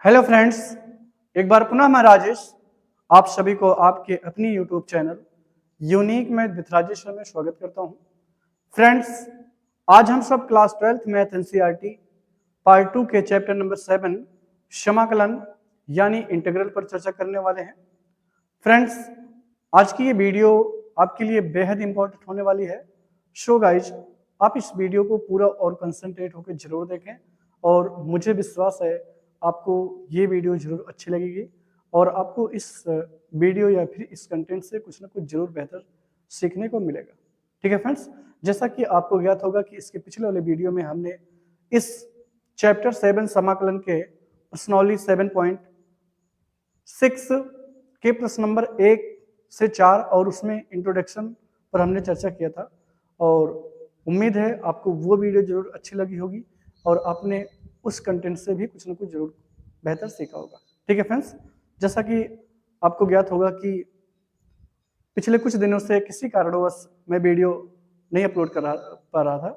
Hello friends, एक बार पुनः मैं राजेश आप सभी को आपके अपनी YouTube channel unique math with Rajesh में स्वागत करता हूं। फ्रेंड्स, आज हम सब class 12th math NCERT part 2 के चैप्टर नंबर 7 समाकलन यानी इंटीग्रल पर चर्चा करने वाले हैं। फ्रेंड्स, आज की ये वीडियो आपके लिए बेहद इंपॉर्टेंट होने वाली है। सो गाइज, आप इस वीडियो को पूरा और कंसंट्रेट होकर जरूर देखें और मुझे विश्वास है आपको ये वीडियो जरूर अच्छी लगेगी और आपको इस वीडियो या फिर इस कंटेंट से कुछ ना कुछ जरूर बेहतर सीखने को मिलेगा। ठीक है फ्रेंड्स, जैसा कि आपको ज्ञात होगा कि इसके पिछले वाले वीडियो में हमने इस चैप्टर 7 समाकलन के प्रश्नावली 7.6 के प्रश्न नंबर 1 से 4 और उसमें इंट्रोडक्शन पर हमने चर्चा किया था और उम्मीद है आपको वो वीडियो जरूर अच्छी लगी होगी और आपने उस कंटेंट से भी कुछ ना कुछ जरूर बेहतर सीखा होगा। ठीक है फ्रेंड्स, जैसा कि आपको ज्ञात होगा कि पिछले कुछ दिनों से किसी कारणवश मैं वीडियो नहीं अपलोड पा रहा था।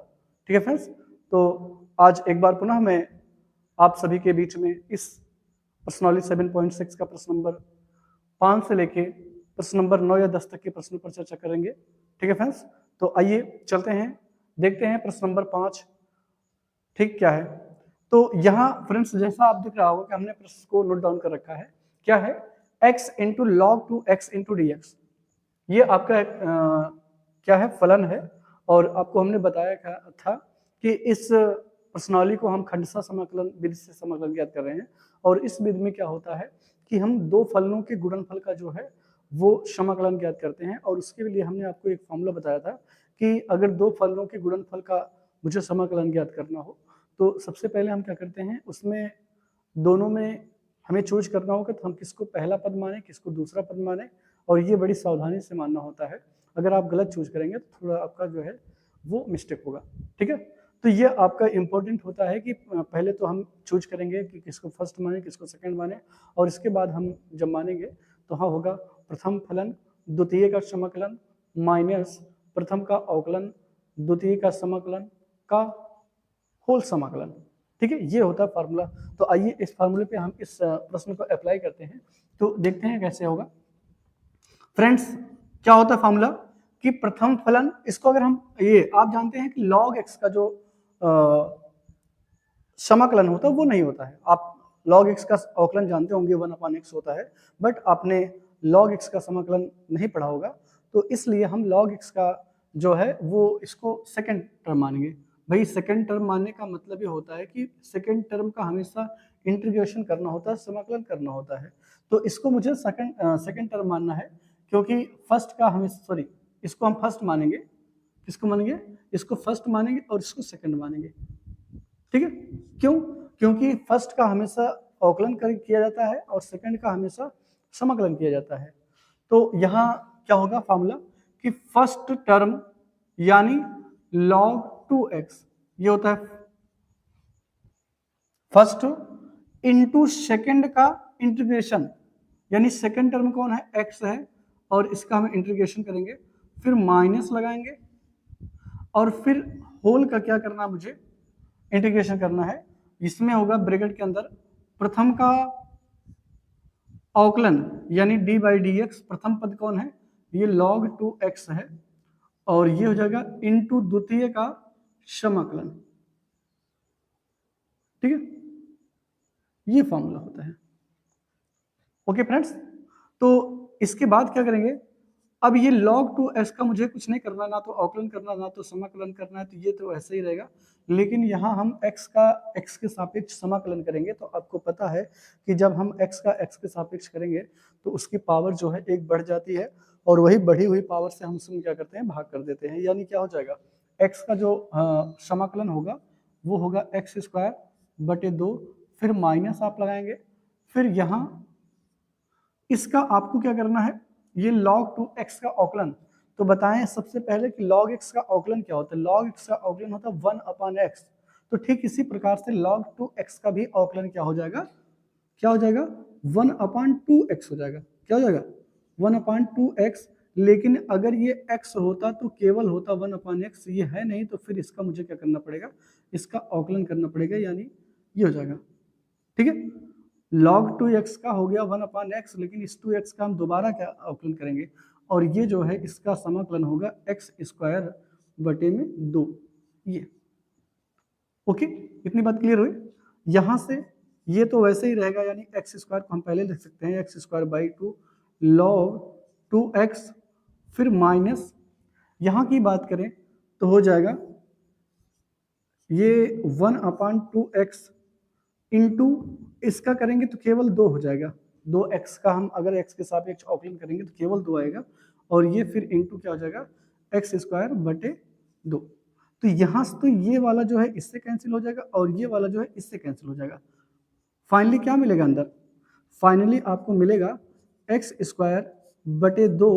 ठीक है फ्रेंड्स, तो आज एक बार पुनः मैं आप सभी के बीच में इस प्रश्नावली 7.6 का प्रश्न नंबर 5 से लेके प्रश्न नंबर 9 या 10 तक के प्रश्नों पर चर्चा करेंगे। ठीक है फ्रेंड्स, तो आइए चलते हैं, देखते हैं प्रश्न नंबर 5 ठीक क्या है। तो यहाँ फ्रेंड्स जैसा आप दिख रहा होगा कि हमने प्रश्न को नोट डाउन कर रखा है। क्या है? x into log to x into D x, ये आपका क्या है? फलन है। और आपको हमने बताया था कि इस प्रश्नावली को हम खंडशः समाकलन विधि से समाकलन ज्ञात कर रहे हैं और इस विधि में क्या होता है कि हम दो फलनों के गुणनफल का जो है वो समाकलन ज्ञात करते हैं। और उसके लिए हमने आपको एक फॉर्मूला बताया था कि अगर दो फलनों के गुणनफल का मुझे समाकलन ज्ञात करना हो तो सबसे पहले हम क्या करते हैं, उसमें दोनों में हमें चूज करना होगा तो हम किसको पहला पद माने किसको दूसरा पद माने, और ये बड़ी सावधानी से मानना होता है। अगर आप गलत चूज करेंगे तो थोड़ा आपका जो है वो मिस्टेक होगा। ठीक है, तो ये आपका इंपॉर्टेंट होता है कि पहले तो हम चूज करेंगे कि किसको फर्स्ट माने किसको सेकंड माने, और इसके बाद हम जब मानेंगे तो हाँ होगा प्रथम फलन द्वितीय का समाकलन माइनस प्रथम का अवकलन द्वितीय का समाकलन का होल समाकलन। ठीक है, ये होता है फार्मूला। तो आइए इस फार्मूले पे हम इस प्रश्न को अप्लाई करते हैं तो देखते हैं कैसे होगा। फ्रेंड्स, क्या होता है फार्मूला कि प्रथम फलन, इसको अगर हम ये आप जानते हैं कि log x का जो समाकलन होता है वो नहीं होता है। आप log x का अवकलन जानते होंगे 1/x होता है, बट आपने log x का समाकलन नहीं पढ़ा होगा, तो इसलिए हम log x का जो है वो इसको सेकंड टर्म मानेंगे। भाई सेकंड टर्म मानने का मतलब ये होता है कि सेकंड टर्म का हमेशा इंटीग्रेशन करना होता है, समाकलन करना होता है। तो इसको मुझे सेकंड टर्म मानना है क्योंकि फर्स्ट का हमें सॉरी इसको हम फर्स्ट मानेंगे, किसको मानेंगे? इसको फर्स्ट मानेंगे और इसको सेकंड मानेंगे। ठीक है, क्यों? क्योंकि फर्स्ट का हमेशा अवकलन किया जाता है और सेकंड का हमेशा समाकलन किया जाता है। तो यहाँ क्या होगा फार्मूला कि फर्स्ट टर्म यानी log 2x, ये होता है फर्स्ट इंटू सेकंड का इंटीग्रेशन, यानी सेकंड टर्म कौन है? x है और इसका हम इंटीग्रेशन करेंगे, फिर माइनस लगाएंगे और फिर होल का क्या करना, मुझे इंटीग्रेशन करना है। इसमें होगा ब्रैकेट के अंदर प्रथम का अवकलन यानी d बाई डी एक्स, प्रथम पद कौन है? ये log 2x है और ये हो जाएगा इंटू द्वितीय का समाकलन। ठीक है, ये फॉर्मूला होता है। ओके फ्रेंड्स, तो इसके बाद क्या करेंगे? अब ये log 2x का मुझे कुछ नहीं करना, ना तो अवकलन करना ना तो समाकलन करना है, तो ये तो ऐसे ही रहेगा। लेकिन यहाँ हम x का x के सापेक्ष समाकलन करेंगे, तो आपको पता है कि जब हम x का x के सापेक्ष करेंगे तो उसकी पावर जो है एक बढ़ जाती है और वही बढ़ी हुई पावर से हम उसमें क्या करते हैं, भाग कर देते हैं। यानी क्या हो जाएगा, x का जो समाकलन होगा वो होगा x² बटे 2, फिर माइनस आप लगाएंगे, फिर यहाँ इसका आपको क्या करना है, ये log 2x का अवकलन। तो बताएं सबसे पहले कि log x का अवकलन क्या होता है? log x का अवकलन होता है 1/x। तो ठीक इसी प्रकार से log 2x का भी अवकलन क्या हो जाएगा? क्या हो जाएगा? 1/2x हो जाएगा। क्या हो जाएगा? 1/2x। लेकिन अगर ये x होता तो केवल होता 1/x, ये है नहीं, तो फिर इसका मुझे क्या करना पड़ेगा? इसका अवकलन करना पड़ेगा, यानी ये हो जाएगा। ठीक है, log 2x का हो गया 1/x, लेकिन इस 2x का हम दोबारा क्या अवकलन करेंगे, और ये जो है इसका समाकलन होगा x² बटे में 2। ये ओके, इतनी बात क्लियर हुई। यहां से ये तो वैसे ही रहेगा, यानी x² को हम पहले लिख सकते हैं x²/2 log 2x, फिर माइनस यहां की बात करें तो हो जाएगा ये 1/2x इंटू इसका करेंगे तो केवल 2 हो जाएगा। 2x का हम अगर x के सापेक्ष अवकलन करेंगे तो केवल 2 आएगा, और ये फिर इंटू क्या हो जाएगा x² बटे 2। तो यहाँ से तो ये वाला जो है इससे कैंसिल हो जाएगा, और ये वाला जो है इससे कैंसिल हो जाएगा। फाइनली क्या मिलेगा अंदर, फाइनली आपको मिलेगा x² बटे 2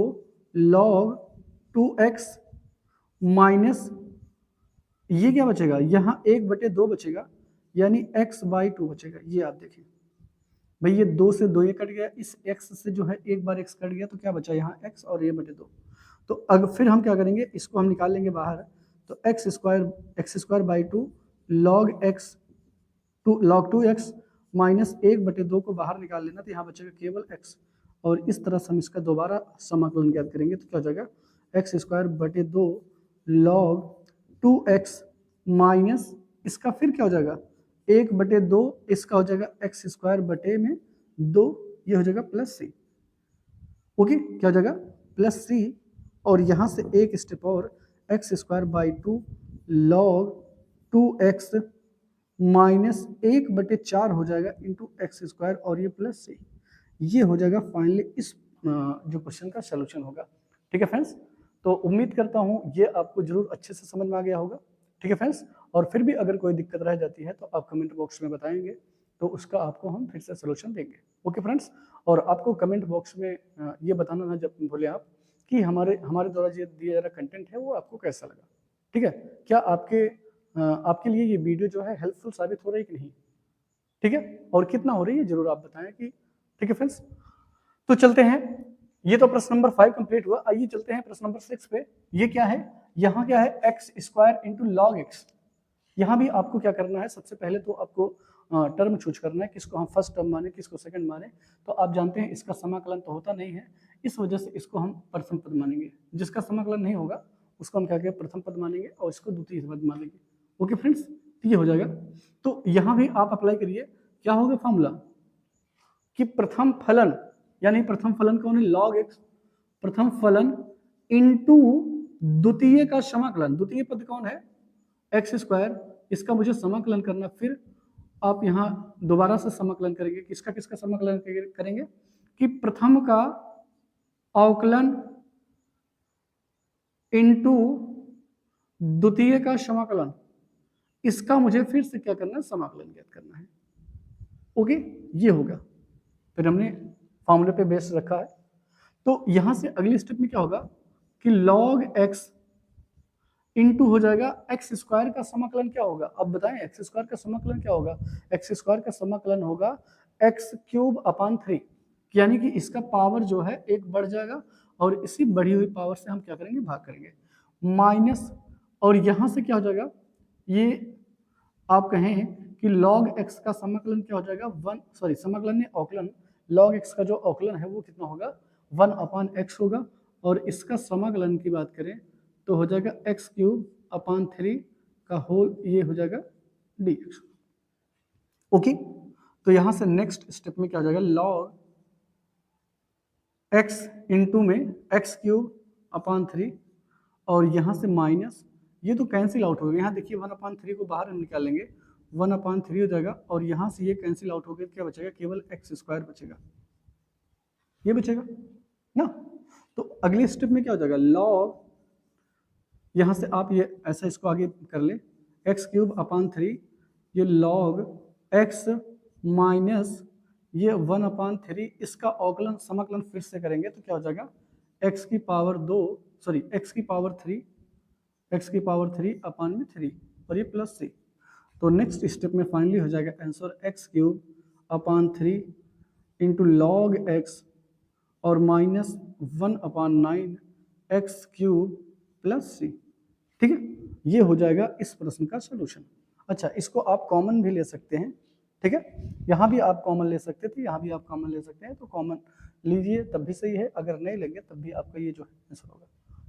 log 2x माइनस ये क्या बचेगा, यहाँ 1/2 बचेगा, यानी x/2 बचेगा। ये आप देखिए भाई, ये 2 से 2 ये कट गया, इस x से जो है एक बार x कट गया, तो क्या बचा यहाँ x और ये बटे 2। तो अगर फिर हम क्या करेंगे, इसको हम निकाल लेंगे बाहर, तो x² log x log 2x minus 1/2 को बाहर निकाल लेना, तो यहाँ बचेगा केवल x, और इस तरह से हम इसका दोबारा समाकलन ज्ञात करेंगे तो क्या हो जाएगा x² बटे 2 log 2x माइनस इसका फिर क्या हो जाएगा 1/2, इसका हो जाएगा x² बटे में 2, ये हो जाएगा प्लस c। ओके, क्या हो जाएगा प्लस c, और यहाँ से एक स्टेप और x²/2 log 2x माइनस 1/4 हो जाएगा इंटू x², और ये प्लस c। ये हो जाएगा फाइनली इस जो क्वेश्चन का सोल्यूशन होगा। ठीक है फ्रेंड्स, तो उम्मीद करता हूँ ये आपको जरूर अच्छे से समझ में आ गया होगा। ठीक है फ्रेंड्स, और फिर भी अगर कोई दिक्कत रह जाती है तो आप कमेंट बॉक्स में बताएंगे, तो उसका आपको हम फिर से सोल्यूशन देंगे। ओके फ्रेंड्स, और आपको कमेंट बॉक्स में ये बताना ना जब बोले आप कि हमारे द्वारा जो दिया जा रहा कंटेंट है वो आपको कैसा लगा। ठीक है, क्या आपके लिए ये वीडियो जो है हेल्पफुल साबित हो रही है कि नहीं, ठीक है, और कितना हो रही है जरूर आप बताएं कि। ठीक है फ्रेंड्स, तो चलते हैं, ये तो प्रश्न नंबर 5 कंप्लीट हुआ। आइए चलते हैं प्रश्न नंबर 6 पे। ये क्या है, यहाँ क्या है x² इंटू log x। यहाँ भी आपको क्या करना है, सबसे पहले तो आपको टर्म चूज करना है, किसको हम फर्स्ट टर्म माने किसको सेकंड माने। तो आप जानते हैं इसका समाकलन तो होता नहीं है, इस वजह से इसको हम प्रथम पद मानेंगे। जिसका समाकलन नहीं होगा उसको हम क्या करेंगे प्रथम पद मानेंगे, और इसको द्वितीय पद मानेंगे। ओके फ्रेंड्स, तो ये हो जाएगा। तो यहाँ भी आप अप्लाई करिए, क्या होगा फॉर्मूला कि प्रथम फलन, यानी प्रथम फलन कौन है log x, प्रथम फलन इंटू द्वितीय का समाकलन, द्वितीय पद कौन है x², इसका मुझे समाकलन करना। फिर आप यहाँ दोबारा से समाकलन करेंगे, किसका किसका समाकलन करेंगे कि प्रथम का अवकलन इंटू द्वितीय का समाकलन, इसका मुझे फिर से क्या करना है समाकलन ज्ञात करना है। ओके, ये होगा, फिर हमने फॉर्मूले पे बेस रखा है। तो यहां से अगली स्टेप में क्या होगा कि log x इंटू हो जाएगा x² का समाकलन क्या होगा, अब बताएं x² का समाकलन क्या होगा। x² का समाकलन होगा x³/3, यानी कि इसका पावर जो है एक बढ़ जाएगा, और इसी बढ़ी हुई पावर से हम क्या करेंगे भाग करेंगे, माइनस, और यहां से क्या हो जाएगा, ये आप कहें कि log x का समाकलन क्या हो जाएगा समाकलन नहीं अवकलन, log x का जो अवकलन है वो कितना होगा 1/x होगा, और इसका समाकलन की बात करें तो हो जाएगा x³ का होल, ये हो जाएगा dx। ओके, तो यहां से नेक्स्ट स्टेप में क्या हो जाएगा log x इंटू में x³/3, और यहां से माइनस, ये तो कैंसिल आउट हो गया। यहाँ देखिए 1/3 को बाहर हम निकालेंगे, 1/3 हो जाएगा, और यहाँ से ये कैंसिल आउट हो गया, क्या बचेगा केवल x² बचेगा, ये बचेगा ना। तो अगले स्टेप में क्या हो जाएगा log, यहाँ से आप ये ऐसा इसको आगे कर ले x³/3, ये log x माइनस ये 1/3, इसका अवकलन समाकलन फिर से करेंगे तो क्या हो जाएगा x³ 3 और ये प्लस c। तो नेक्स्ट स्टेप में फाइनली हो जाएगा answer x³ into log x और माइनस 1/9 x³ प्लस c। ठीक है, ये हो जाएगा इस प्रश्न का सोल्यूशन। अच्छा, इसको आप कॉमन भी ले सकते हैं, ठीक है, यहाँ भी आप कॉमन ले सकते थे, यहाँ भी आप कॉमन ले सकते हैं, तो कॉमन लीजिए तब भी सही है, अगर नहीं लेंगे तब भी आपका ये जो है आंसर होगा।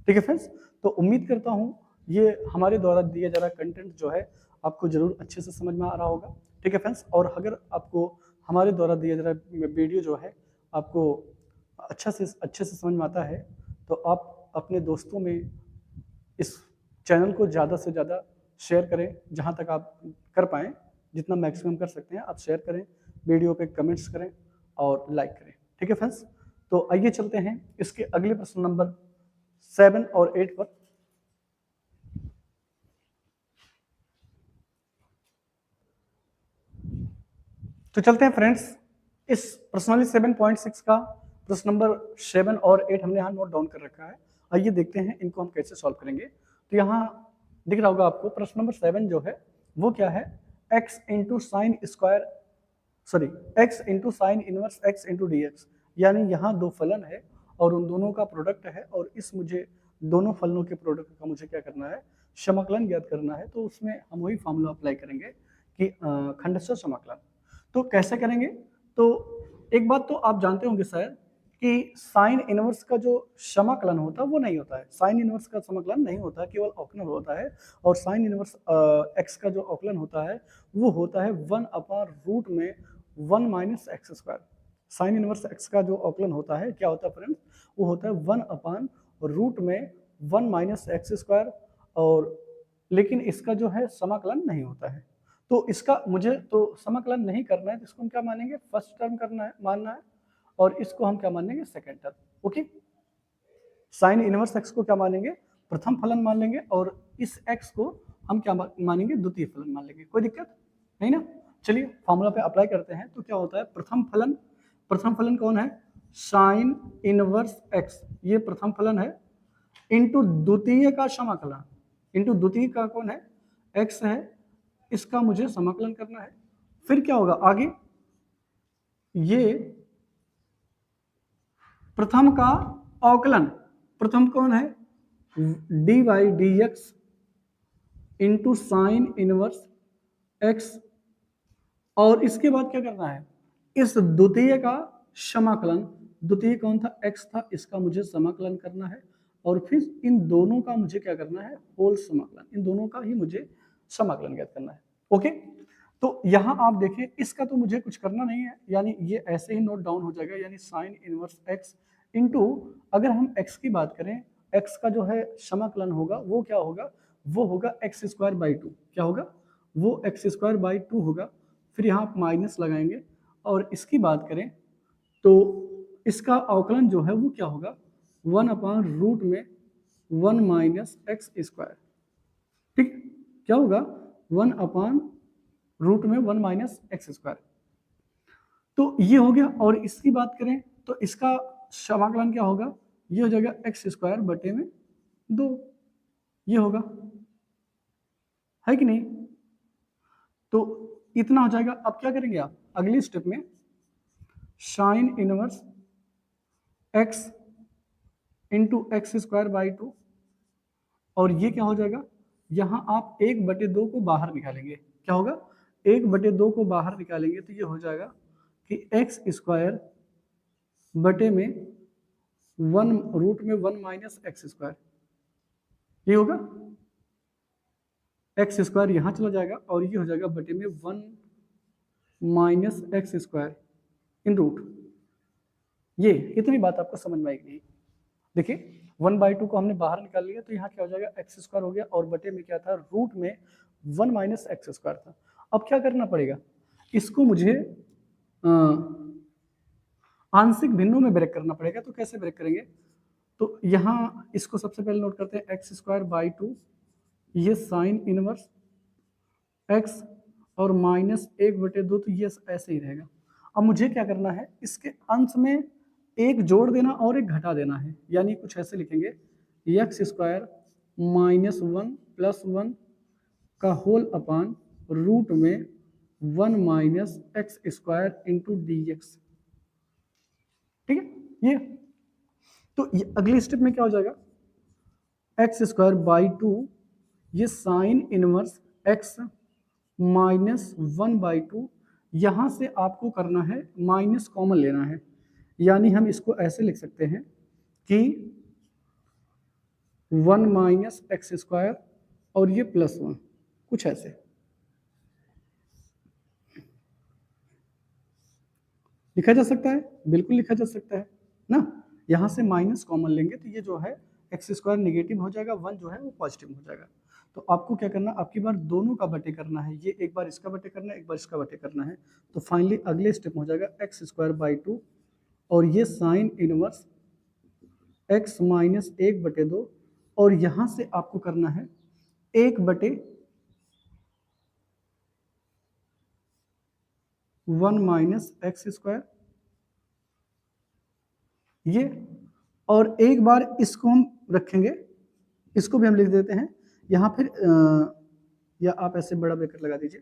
ठीक है फ्रेंड्स, तो उम्मीद करता हूँ ये हमारे द्वारा दिया जा रहा कंटेंट जो है आपको जरूर अच्छे से समझ में आ रहा होगा। ठीक है फ्रेंड्स, और अगर आपको हमारे द्वारा दिया जा रहा वीडियो जो है आपको अच्छे से समझ में आता है, तो आप अपने दोस्तों में इस चैनल को ज़्यादा से ज़्यादा शेयर करें, जहाँ तक आप कर पाएँ, जितना मैक्सिमम कर सकते हैं आप शेयर करें, वीडियो पे कमेंट्स करें और लाइक करें। ठीक है फ्रेंड्स, तो आइए चलते हैं इसके अगले प्रश्न नंबर 7 और 8 पर। तो चलते हैं फ्रेंड्स, इस प्रश्नावली 7.6 का प्रश्न नंबर 7 और 8 हमने यहाँ नोट डाउन कर रखा है। आइए देखते हैं इनको हम कैसे सॉल्व करेंगे। तो यहाँ दिख रहा होगा आपको प्रश्न नंबर 7 जो है वो क्या है, x into sine square x into sine inverse x into D x, यानी यहाँ दो फलन है और उन दोनों का प्रोडक्ट है, और इस मुझे दोनों फलनों के प्रोडक्ट का मुझे क्या करना है, समाकलन ज्ञात करना है। तो उसमें हम वही फॉर्मूला अप्लाई करेंगे कि खंडस्थ समाकलन। तो कैसे करेंगे, तो एक बात तो आप जानते होंगे शायद कि साइन इनवर्स का जो समाकलन होता है वो नहीं होता है, साइन इनवर्स का समाकलन नहीं होता है, केवल अवकलन होता है। और साइन इनवर्स एक्स का जो अवकलन होता है वो होता है 1/रूट में 1 minus x square. Sign inverse x का जो अवकलन होता है क्या होता है फ्रेंड्स, वो होता है 1/रूट में 1 माइनस एक्स स्क्वायर, और लेकिन इसका जो है समाकलन नहीं होता है। तो इसका मुझे तो समाकलन नहीं करना है, तो इसको हम क्या मानेंगे, फर्स्ट टर्म मानना है, और इसको हम क्या मानेंगे, second term. Okay, sign inverse x को क्या मानेंगे, प्रथम फलन मान लेंगे, और इस एक्स को हम क्या मानेंगे, द्वितीय फलन मान लेंगे। कोई दिक्कत नहीं ना। चलिए फॉर्मूला पे अप्लाई करते हैं। तो क्या होता है, प्रथम फलन कौन है, साइन इनवर्स एक्स, ये प्रथम फलन है, इंटू द्वितीय का समाकलन, इंटू द्वितीय का कौन है, एक्स है, इसका मुझे समाकलन करना है। फिर क्या होगा आगे, ये प्रथम का अवकलन, प्रथम कौन है, D by D x into sine inverse x, और इसके बाद क्या करना है, इस द्वितीय का समाकलन, द्वितीय कौन था, एक्स था, इसका मुझे समाकलन करना है, और फिर इन दोनों का मुझे क्या करना है, होल समाकलन, इन दोनों का ही मुझे समाकलन ज्ञात करना है। ओके, तो यहाँ आप देखें, इसका तो मुझे कुछ करना नहीं है, यानी ये ऐसे ही नोट डाउन हो जाएगा, यानी साइन इनवर्स एक्स इंटू, अगर हम एक्स की बात करें, एक्स का जो है समाकलन होगा वो क्या होगा, वो होगा एक्स स्क्वायर बाई 2, क्या होगा, वो एक्स स्क्वायर बाई 2 होगा। फिर यहाँ आप माइनस लगाएंगे, और इसकी बात करें तो इसका अवकलन जो है वो क्या होगा, 1/रूट में 1 माइनस एक्स स्क्वायर। ठीक, क्या होगा, 1/रूट में 1 माइनस एक्स स्क्वायर। तो ये हो गया, और इसकी बात करें तो इसका समाकलन क्या होगा, ये हो जाएगा एक्स स्क्वायर बटे में 2, ये होगा, है कि नहीं। तो इतना हो जाएगा। अब क्या करेंगे आप अगली स्टेप में, sign inverse x into x square by 2, और ये क्या हो जाएगा, यहाँ आप 1/2 को बाहर निकालेंगे, क्या होगा, 1/2 को बाहर निकालेंगे, तो ये हो जाएगा कि एक्स स्क्वायर बटे में 1/रूट में 1 माइनस एक्स स्क्वायर, ये होगा, एक्स स्क्वायर यहाँ चला जाएगा, और ये हो जाएगा बटे में 1 माइनस एक्स स्क्वायर इन रूट। ये इतनी बात आपको समझ में आएगी। देखिए 1/2 को हमने बाहर निकाल लिया, तो यहाँ क्या हो जाएगा, एक्स स्क्वायर हो गया, और बटे में क्या था, रूट में 1 माइनस एक्स स्क्वायर था। अब क्या करना पड़ेगा, इसको मुझे आंशिक भिन्नों में ब्रेक करना पड़ेगा। तो कैसे ब्रेक करेंगे, तो यहाँ इसको सबसे पहले नोट करते हैं, एक्स स्क्वायर बाई 2, ये साइन इनवर्स एक्स, और माइनस 1/2, तो ये ऐसे ही रहेगा। अब मुझे क्या करना है, इसके अंश में एक जोड़ देना और एक घटा देना है, यानी कुछ ऐसे लिखेंगे, एक्स स्क्वायर माइनस 1 प्लस 1 का होल अपान रूट में 1 minus x square into D x. ठीक है, ये तो ये अगली स्टेप में क्या हो जाएगा, एक्स स्क्वायर बाई 2, ये साइन इनवर्स एक्स माइनस 1/2, यहां से आपको करना है माइनस कॉमन लेना है, यानी हम इसको ऐसे लिख सकते हैं कि 1 माइनस एक्स स्क्वायर और ये +1, कुछ ऐसे लिखा जा सकता है, बिल्कुल लिखा जा सकता है ना। यहां से माइनस कॉमन लेंगे तो ये जो है एक्स स्क्वायर नेगेटिव हो जाएगा, 1 जो है वो पॉजिटिव हो जाएगा। तो आपको क्या करना, आपकी बार दोनों का बटे करना है, ये एक बार इसका बटे करना है, एक बार इसका बटे करना है। तो फाइनली अगले स्टेप हो जाएगा एक्स स्क्वायर बाई 2 और ये साइन इनवर्स एक्स माइनस 1/2 और यहां से आपको करना है 1/1 माइनस एक्स स्क्वायर ये, और एक बार इसको हम रखेंगे, इसको भी हम लिख देते हैं यहां फिर या आप ऐसे बड़ा ब्रैकेट लगा दीजिए,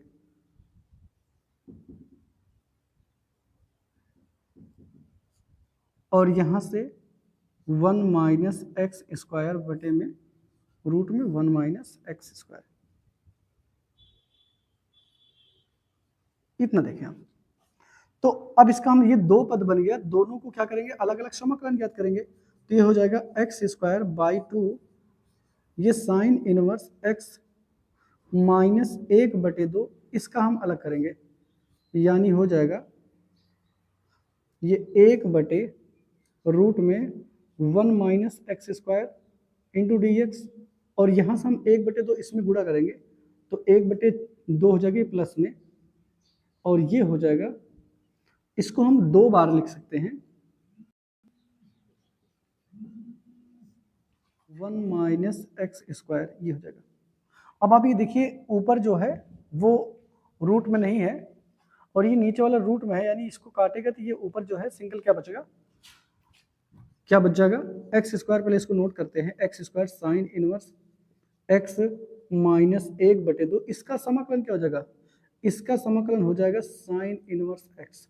और यहां से 1 माइनस एक्स स्क्वायर बटे में रूट में 1 माइनस एक्स स्क्वायर, इतना देखें हम। तो अब इसका हम ये दो पद बन गया, दोनों को क्या करेंगे, अलग अलग समाकलन ज्ञात करेंगे। तो ये हो जाएगा एक्स स्क्वायर बाई 2 ये साइन इनवर्स एक्स माइनस 1/2 इसका हम अलग करेंगे, यानी हो जाएगा ये 1/रूट में 1 minus x square into D x, और यहाँ से हम 1/2 इसमें गुणा करेंगे तो 1/2 हो जाएगी प्लस में, और ये हो जाएगा, इसको हम 2 बार लिख सकते हैं 1 माइनस एक्स स्क्वायर, ये हो जाएगा। अब आप ये देखिए ऊपर जो है वो रूट में नहीं है और ये नीचे वाला रूट में है, यानी इसको काटेगा तो ये ऊपर जो है सिंगल क्या बचेगा, क्या बच जाएगा, एक्स स्क्वायर। पहले इसको नोट करते हैं, x square sine inverse x minus 1/2 इसका समाकलन क्या हो जाएगा, इसका समाकलन हो जाएगा साइन इनवर्स एक्स,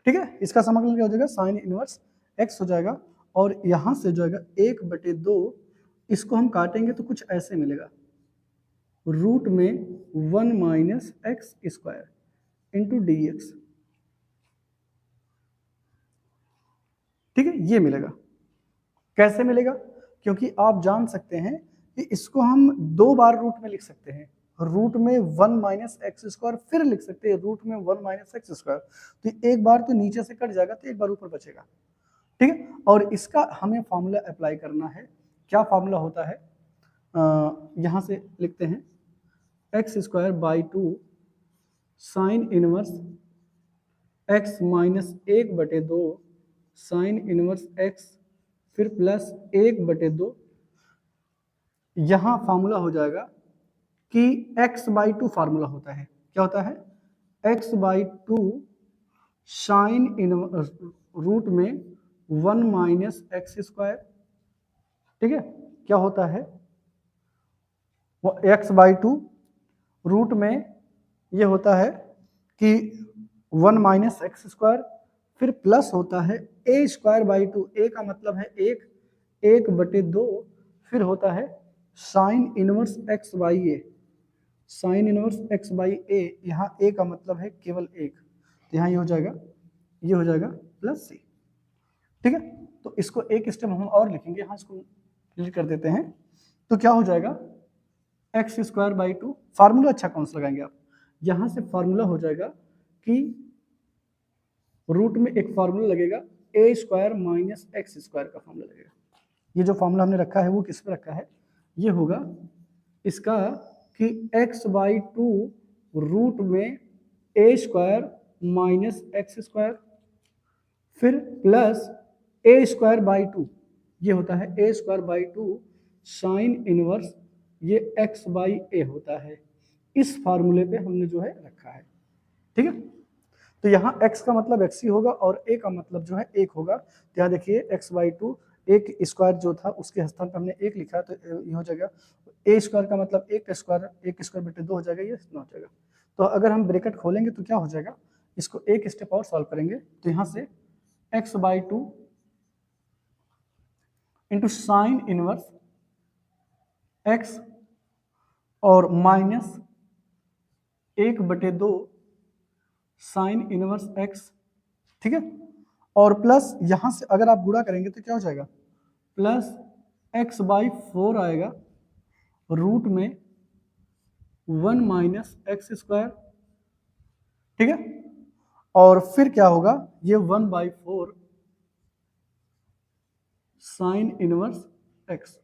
ठीक है, इसका समाकलन क्या हो जाएगा, साइन इनवर्स एक्स हो जाएगा। और यहां से जो है 1/2 इसको हम काटेंगे तो कुछ ऐसे मिलेगा, रूट में 1 minus x square into D x, ठीक है, ये मिलेगा। कैसे मिलेगा, क्योंकि आप जान सकते हैं कि इसको हम 2 बार रूट में लिख सकते हैं, रूट में 1 माइनस एक्स स्क्वायर, फिर लिख सकते हैं रूट में 1 माइनस एक्स स्क्वायर, तो एक बार तो नीचे से कट जाएगा तो एक बार ऊपर बचेगा, ठीक है। और इसका हमें फॉर्मूला अप्लाई करना है, क्या फॉर्मूला होता है, यहां से लिखते हैं x square by 2 sine inverse x minus 1/2 sign inverse x फिर प्लस 1/2, यहां फॉर्मूला हो जाएगा कि x बाई 2 फार्मूला होता है, क्या होता है, x by 2 sine inverse root में 1 माइनस एक्स स्क्वायर, ठीक है, क्या होता है वो x बाई 2 रूट में ये होता है कि 1 माइनस एक्स स्क्वायर फिर प्लस होता है a स्क्वायर बाई 2, a का मतलब है 1/2 फिर होता है sine inverse x by a, sine inverse x by a, यहाँ ए का मतलब है केवल 1, तो यहाँ ये हो जाएगा, ये हो जाएगा प्लस सी, ठीक है। तो इसको एक स्टेप हम और लिखेंगे, यहाँ इसको क्लियर कर देते हैं। तो क्या हो जाएगा एक्स स्क्वायर बाई 2, फार्मूला अच्छा कौन सा लगाएंगे आप, यहाँ से फार्मूला हो जाएगा कि रूट में एक फार्मूला लगेगा ए स्क्वायर माइनस एक्स स्क्वायर का फार्मूला लगेगा। ये जो फार्मूला हमने रखा है वो किस पे रखा है, ये होगा इसका कि x बाई 2 रूट में ए स्क्वायर माइनस एक्स स्क्वायर फिर प्लस ए स्क्वायर बाई 2, ये होता है ए स्क्वायर बाई 2 साइन इनवर्स ये x बाई ए होता है, इस फार्मूले पे हमने जो है रखा है, ठीक है। तो यहाँ x का मतलब x ही होगा और a का मतलब जो है 1 होगा, तो यहाँ देखिए x बाई 2 एक स्क्वायर जो था उसके स्थान पर हमने 1 लिखा, तो ये हो जाएगा a स्क्वायर का मतलब 1 स्क्वायर बटे 2 हो जाएगा, ये इतना हो जाएगा। तो अगर हम ब्रैकेट खोलेंगे तो क्या हो जाएगा, इसको एक स्टेप और सॉल्व करेंगे, तो यहाँ से x by 2 into sine inverse x और माइनस 1/2 साइन इनवर्स एक्स, ठीक है, और प्लस यहां से अगर आप गुणा करेंगे तो क्या हो जाएगा, प्लस एक्स बाई 4 आएगा रूट में 1 माइनस एक्स स्क्वायर, ठीक है, और फिर क्या होगा, ये 1/4 साइन इनवर्स एक्स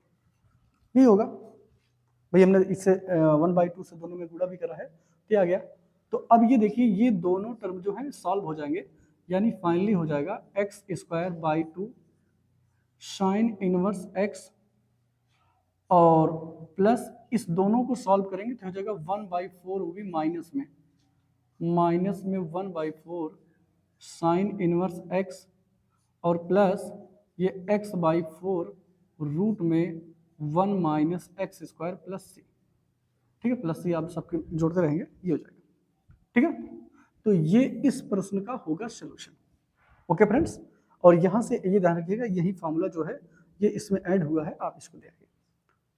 भी होगा। भाई हमने इससे 1/2 से दोनों में गुणा भी करा है, क्या आ गया। तो अब ये देखिए ये दोनों टर्म जो है सॉल्व हो जाएंगे, यानी फाइनली हो जाएगा x square by 2 sine inverse x, और प्लस इस दोनों को सॉल्व करेंगे तो हो जाएगा 1/4 होगी माइनस में 1/4 साइन इनवर्स एक्स, और प्लस ये x/4 रूट में 1 माइनस एक्स स्क्वायर प्लस सी, ठीक है, प्लस सी आप सबके जोड़ते रहेंगे, ये हो जाएगा, ठीक है। तो ये इस प्रश्न का होगा सोल्यूशन। ओके फ्रेंड्स, और यहां से ये ध्यान रखिएगा यही फॉर्मूला जो है ये इसमें ऐड हुआ है, आप इसको देखिए,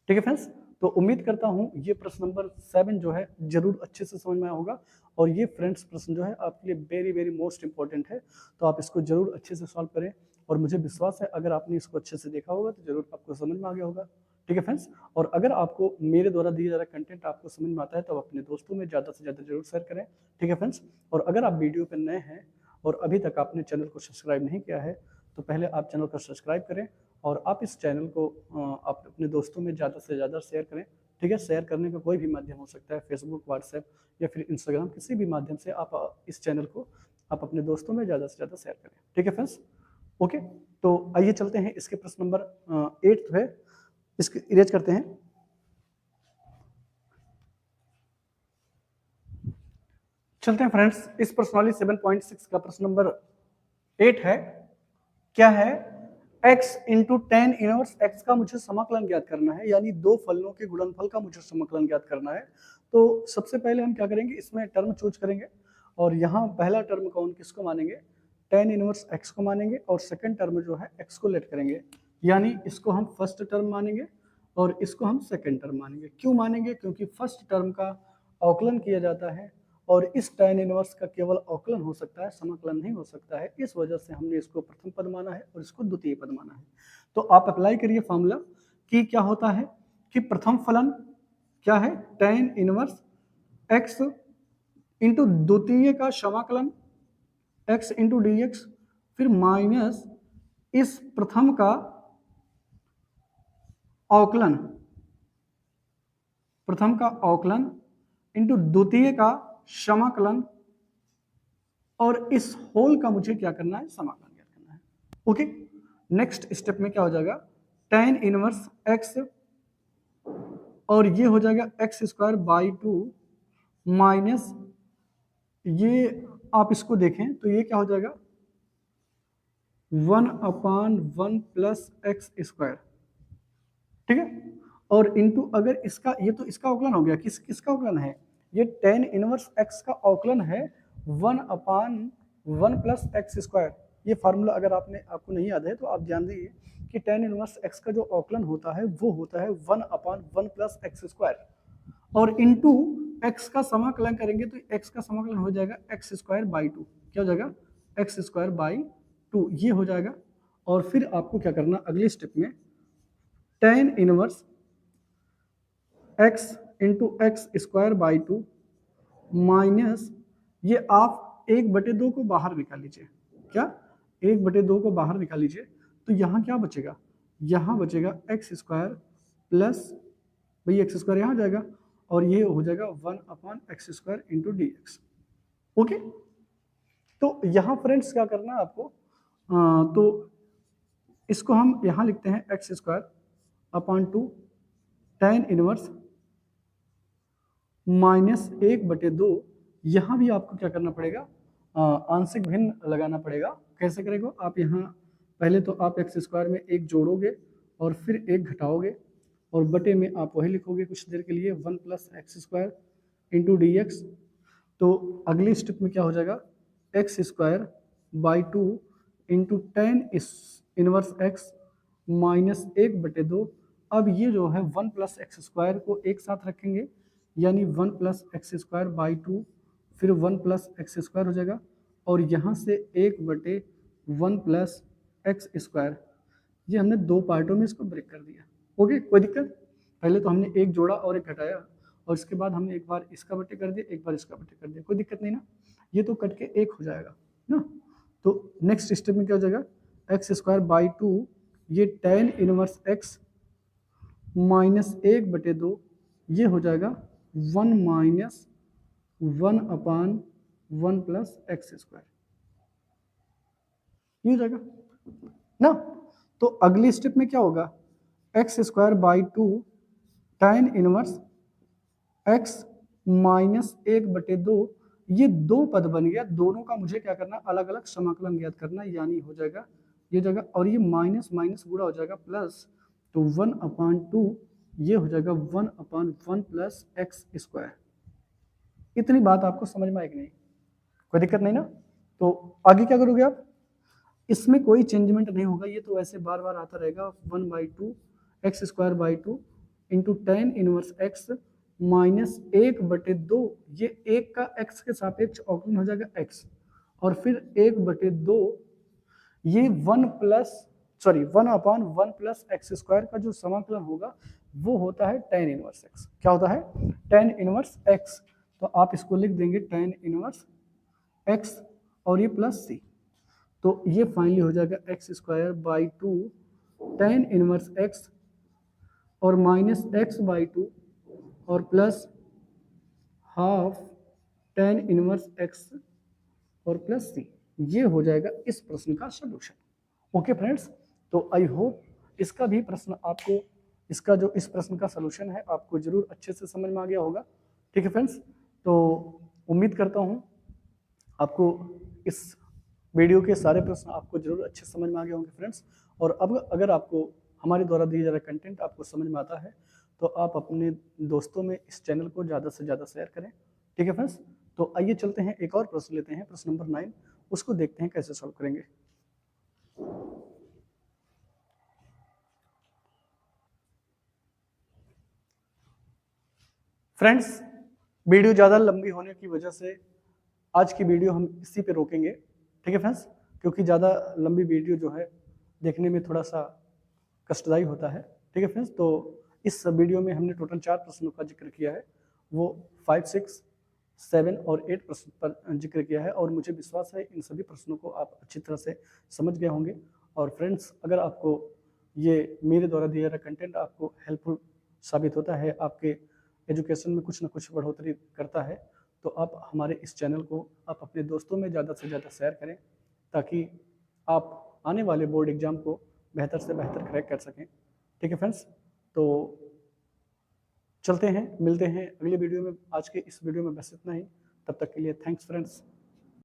ठीक है फ्रेंड्स। तो उम्मीद करता हूं ये प्रश्न नंबर 7 जो है जरूर अच्छे से समझ में आया होगा, और ये फ्रेंड्स प्रश्न जो है आपके लिए वेरी वेरी मोस्ट इंपॉर्टेंट है, तो आप इसको जरूर अच्छे से सॉल्व करें, और मुझे विश्वास है अगर आपने इसको अच्छे से देखा होगा तो जरूर आपको समझ में आ गया होगा, ठीक है फ्रेंड्स। और अगर आपको मेरे द्वारा दिया जा रहा कंटेंट आपको समझ में आता है तो अपने दोस्तों में ज़्यादा से ज़्यादा जरूर शेयर करें, ठीक है फ्रेंड्स। और अगर आप वीडियो पर नए हैं और अभी तक आपने चैनल को सब्सक्राइब नहीं किया है तो पहले आप चैनल को सब्सक्राइब करें, और आप इस चैनल को आप अपने दोस्तों में ज़्यादा से ज़्यादा शेयर करें, ठीक है। शेयर करने का कोई भी माध्यम हो सकता है, फेसबुक, व्हाट्सएप या फिर इंस्टाग्राम, किसी भी माध्यम से आप इस चैनल को आप अपने दोस्तों में ज़्यादा से ज़्यादा शेयर करें, ठीक है फ्रेंड्स। ओके, तो आइए चलते हैं इसके प्रश्न नंबर 8 है, इसको इरेज करते हैं। चलते हैं फ्रेंड्स, इस प्रश्नावली 7.6 का प्रश्न नंबर 8 है, क्या है, x into tan inverse x का मुझे समाकलन ज्ञात करना है, यानी दो फलनों के गुणनफल का मुझे समाकलन ज्ञात करना है। तो सबसे पहले हम क्या करेंगे, इसमें टर्म चूज करेंगे, और यहाँ पहला टर्म कौन किसको मानेंगे, टेन इनवर्स x को मानेंगे, और सेकंड टर्म जो है x को लेट करेंगे, यानी इसको हम फर्स्ट टर्म मानेंगे और इसको हम सेकंड टर्म मानेंगे। क्यों मानेंगे, क्योंकि फर्स्ट टर्म का अवकलन किया जाता है और इस tan इनवर्स का केवल अवकलन हो सकता है, समाकलन नहीं हो सकता है, इस वजह से हमने इसको प्रथम पद माना है और इसको द्वितीय पद माना है। तो आप अप्लाई करिए फॉर्मूला कि क्या होता है कि प्रथम फलन क्या है, tan इनवर्स x इंटू द्वितीय का समाकलन x इंटू डी एक्स, फिर माइनस इस प्रथम का अवकलन, प्रथम का अवकलन इंटू द्वितीय का समाकलन, और इस होल का मुझे क्या करना है, समाकलन ज्ञात करना है। ओके, नेक्स्ट स्टेप में क्या हो जाएगा, tan इनवर्स x, और ये हो जाएगा एक्स स्क्वायर बाई 2 माइनस, ये आप इसको देखें तो ये क्या हो जाएगा 1/1 प्लस एक्स स्क्वायर, ठीक है, और इंटू अगर इसका, ये तो इसका अवकलन हो गया, किसका अवकलन है, ये tan इनवर्स x का अवकलन है 1/1 प्लस एक्स स्क्वायर। ये फार्मूला अगर आपको नहीं याद है तो आप जान दीजिए कि tan इनवर्स x का जो अवकलन होता है वो होता है 1/1 प्लस एक्स स्क्वायर, और इंटू x का समाकलन करेंगे तो x का समाकलन हो जाएगा एक्स स्क्वायर बाई 2, क्या हो जाएगा एक्स स्क्वायर बाई 2, ये हो जाएगा। और फिर आपको क्या करना, अगले स्टेप में tan inverse x into x square by 2 minus, ये आप 1/2 को बाहर निकाल लीजिए, क्या 1/2 को बाहर निकाल लीजिए, तो यहाँ क्या बचेगा, यहाँ बचेगा एक्स स्क्वायर प्लस, भाई एक्स स्क्वायर यहाँ जाएगा और ये हो जाएगा 1/x square into D x. Okay, तो यहाँ फ्रेंड्स क्या करना है आपको, तो इसको हम यहाँ लिखते हैं x square upon 2 tan inverse minus 1/2, यहाँ भी आपको क्या करना पड़ेगा, आंशिक भिन्न लगाना पड़ेगा। कैसे करेगा आप, यहाँ पहले तो आप एक्स स्क्वायर में एक जोड़ोगे और फिर एक घटाओगे, और बटे में आप वही लिखोगे कुछ देर के लिए 1 plus x square into D x. तो अगली स्टेप में क्या हो जाएगा, x square by 2 into tan inverse x minus 1/2। अब ये जो है 1 प्लस एक्स स्क्वायर को एक साथ रखेंगे, यानी 1 प्लस एक्स स्क्वायर बाई 2, फिर 1 प्लस एक्स स्क्वायर हो जाएगा, और यहाँ से 1/1 प्लस एक्स स्क्वायर, ये हमने दो पार्टों में इसको ब्रेक कर दिया। ओके, कोई दिक्कत? पहले तो हमने एक जोड़ा और एक घटाया, और इसके बाद हमने एक बार इसका बटे कर दिया, एक बार इसका बटे कर दिया, कोई दिक्कत नहीं ना, ये तो कट के एक हो जाएगा ना। तो नेक्स्ट स्टेप में क्या हो जाएगा, एक्स स्क्वायर बाई 2, ये tan इनवर्स एक्स माइनस 1/2, ये हो जाएगा 1 माइनस 1/1 प्लस एक्स स्क्वायर, ये हो जाएगा ना। तो अगली स्टेप में क्या होगा, x square by 2 tan inverse x minus 1/2, ये दो पद बन गया, दोनों का मुझे क्या करना, अलग अलग समाकलन ज्ञात करना, यानी हो जाएगा ये जगह, और ये माइनस माइनस गुणा हो जाएगा प्लस, तो 1/2 ये हो जाएगा 1/1 प्लस एक्स स्क्वायर। इतनी बात आपको समझ में आएगी नहीं, कोई दिक्कत नहीं ना। तो आगे क्या करोगे आप, इसमें कोई चेंजमेंट नहीं होगा, ये तो ऐसे बार बार आता रहेगा, 1/2 x square by 2 into tan inverse x minus 1/2, ये एक का x के सापेक्ष अवकलन हो जाएगा x, और फिर 1/2 ये 1/1 प्लस एक्स स्क्वायर का जो समाकलन होगा वो होता है tan इनवर्स x। क्या होता है, tan इनवर्स x, तो आप इसको लिख देंगे tan इनवर्स x और ये प्लस c, तो ये फाइनली हो जाएगा x square by 2 tan inverse x और माइनस x बाई 2 और plus half tan inverse x और प्लस c, ये हो जाएगा इस प्रश्न का सलूशन। ओके फ्रेंड्स, तो आई होप इसका भी प्रश्न आपको, इसका जो इस प्रश्न का सलूशन है आपको जरूर अच्छे से समझ में आ गया होगा। ठीक है फ्रेंड्स, तो उम्मीद करता हूँ आपको इस वीडियो के सारे प्रश्न आपको जरूर अच्छे समझ में आ गए होंगे फ्रेंड्स। और अब अगर आपको हमारे द्वारा दिए जा रहा कंटेंट आपको समझ में आता है तो आप अपने दोस्तों में इस चैनल को ज़्यादा से ज़्यादा शेयर करें। ठीक है फ्रेंड्स, तो आइए चलते हैं, एक और प्रश्न लेते हैं, प्रश्न नंबर 9, उसको देखते हैं कैसे सॉल्व करेंगे। फ्रेंड्स, वीडियो ज़्यादा लंबी होने की वजह से आज की वीडियो हम इसी पे रोकेंगे। ठीक है फ्रेंड्स, क्योंकि ज़्यादा लंबी वीडियो जो है देखने में थोड़ा सा कष्टदायी होता है। ठीक है फ्रेंड्स, तो इस वीडियो में हमने टोटल 4 प्रश्नों का जिक्र किया है, वो 5, 6, 7 और 8 प्रश्न पर जिक्र किया है, और मुझे विश्वास है इन सभी प्रश्नों को आप अच्छी तरह से समझ गए होंगे। और फ्रेंड्स, अगर आपको ये मेरे द्वारा दिया गया कंटेंट आपको हेल्पफुल साबित होता है, आपके एजुकेशन में कुछ ना कुछ बढ़ोतरी करता है, तो आप हमारे इस चैनल को आप अपने दोस्तों में ज़्यादा से ज़्यादा शेयर करें, ताकि आप आने वाले बोर्ड एग्जाम को बेहतर से बेहतर क्रैक कर सकें। ठीक है फ्रेंड्स, तो चलते हैं, मिलते हैं अगले वीडियो में। आज के इस वीडियो में बस इतना ही, तब तक के लिए थैंक्स फ्रेंड्स।